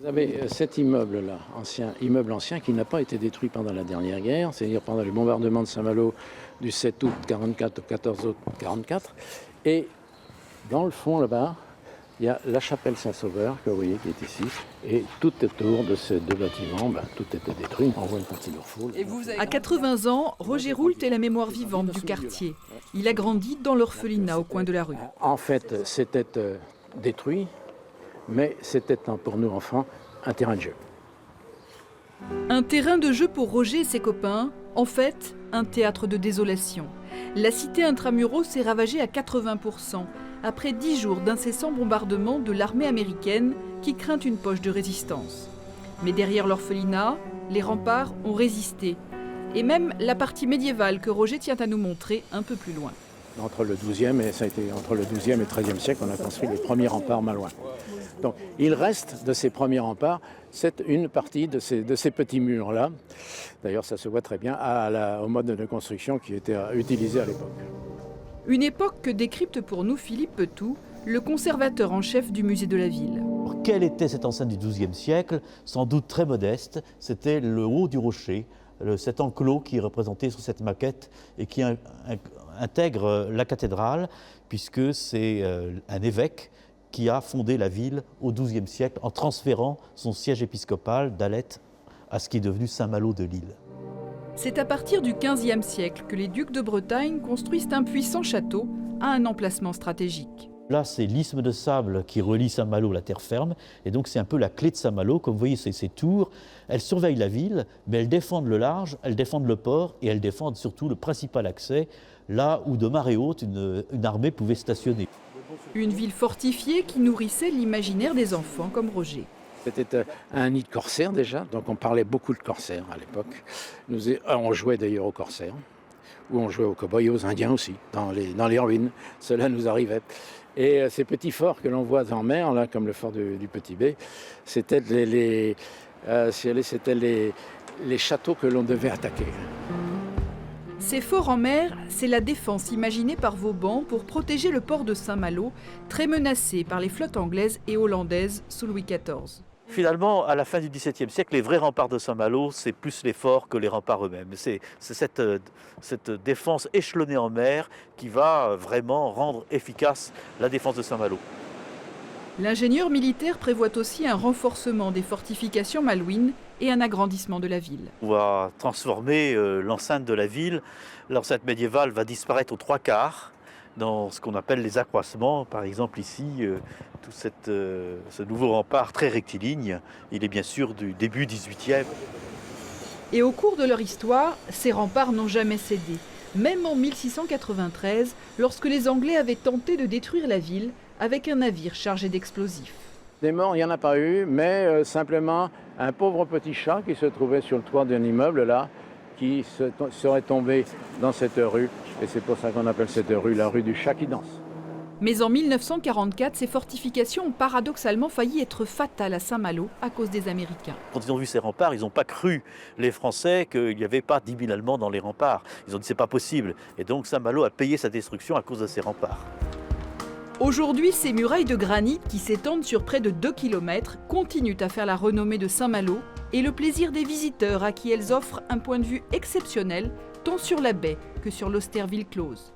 Vous avez cet immeuble-là, immeuble ancien qui n'a pas été détruit pendant la dernière guerre, c'est-à-dire pendant les bombardements de Saint-Malo du 7 août 1944 au 14 août 1944. Et dans le fond, là-bas, il y a la chapelle Saint-Sauveur, que vous voyez, qui est ici. Et tout autour de ces deux bâtiments, tout était détruit. On voit une partie de leur foule. À 80 ans, Roger Roult est la mémoire vivante du quartier. Il a grandi dans l'orphelinat au coin de la rue. En fait, c'était détruit, mais c'était pour nous enfants un terrain de jeu. Un terrain de jeu pour Roger et ses copains, en fait, un théâtre de désolation. La cité intramuros s'est ravagée à 80%, après 10 jours d'incessants bombardements de l'armée américaine qui craint une poche de résistance. Mais derrière l'orphelinat, les remparts ont résisté. Et même la partie médiévale que Roger tient à nous montrer un peu plus loin. Entre le 12e et ça a été entre le 12e et le 13e siècle, on a construit les premiers remparts malouins. Donc il reste de ces premiers remparts une partie de ces petits murs-là. D'ailleurs, ça se voit très bien au mode de construction qui était utilisé à l'époque. Une époque que décrypte pour nous Philippe Petou, le conservateur en chef du musée de la ville. Quelle était cette enceinte du XIIe siècle? Sans doute très modeste, c'était le haut du rocher, cet enclos qui est représenté sur cette maquette et qui intègre la cathédrale, puisque c'est un évêque qui a fondé la ville au XIIe siècle en transférant son siège épiscopal d'Alette à ce qui est devenu Saint-Malo de Lille. C'est à partir du XVe siècle que les ducs de Bretagne construisent un puissant château à un emplacement stratégique. Là, c'est l'isthme de sable qui relie Saint-Malo à la terre ferme, et donc c'est un peu la clé de Saint-Malo. Comme vous voyez, ces tours, elles surveillent la ville, mais elles défendent le large, elles défendent le port, et elles défendent surtout le principal accès, là où de marée haute, une armée pouvait stationner. Une ville fortifiée qui nourrissait l'imaginaire des enfants comme Roger. C'était un nid de corsaires déjà, donc on parlait beaucoup de corsaires à l'époque. On jouait d'ailleurs aux corsaires, ou on jouait aux cow-boys et aux indiens aussi, dans les ruines. Cela nous arrivait. Et ces petits forts que l'on voit en mer, là, comme le fort du Petit Bay, c'était les châteaux que l'on devait attaquer. Ces forts en mer, c'est la défense imaginée par Vauban pour protéger le port de Saint-Malo, très menacé par les flottes anglaises et hollandaises sous Louis XIV. Finalement, à la fin du XVIIe siècle, les vrais remparts de Saint-Malo, c'est plus les forts que les remparts eux-mêmes. C'est cette défense échelonnée en mer qui va vraiment rendre efficace la défense de Saint-Malo. L'ingénieur militaire prévoit aussi un renforcement des fortifications malouines et un agrandissement de la ville. On va transformer l'enceinte de la ville. L'enceinte médiévale va disparaître aux 3/4 dans ce qu'on appelle les accroissements. Par exemple ici, tout ce nouveau rempart très rectiligne, il est bien sûr du début 18e. Et au cours de leur histoire, ces remparts n'ont jamais cédé. Même en 1693, lorsque les Anglais avaient tenté de détruire la ville avec un navire chargé d'explosifs. Des morts, il n'y en a pas eu, mais simplement un pauvre petit chat qui se trouvait sur le toit d'un immeuble là, qui serait tombé dans cette rue. Et c'est pour ça qu'on appelle cette rue la rue du chat qui danse. Mais en 1944, ces fortifications ont paradoxalement failli être fatales à Saint-Malo à cause des Américains. Quand ils ont vu ces remparts, ils n'ont pas cru, les Français, qu'il n'y avait pas 10 000 Allemands dans les remparts. Ils ont dit c'est pas possible. Et donc Saint-Malo a payé sa destruction à cause de ces remparts. Aujourd'hui, ces murailles de granit qui s'étendent sur près de 2 km continuent à faire la renommée de Saint-Malo et le plaisir des visiteurs à qui elles offrent un point de vue exceptionnel tant sur la baie que sur l'austère ville close.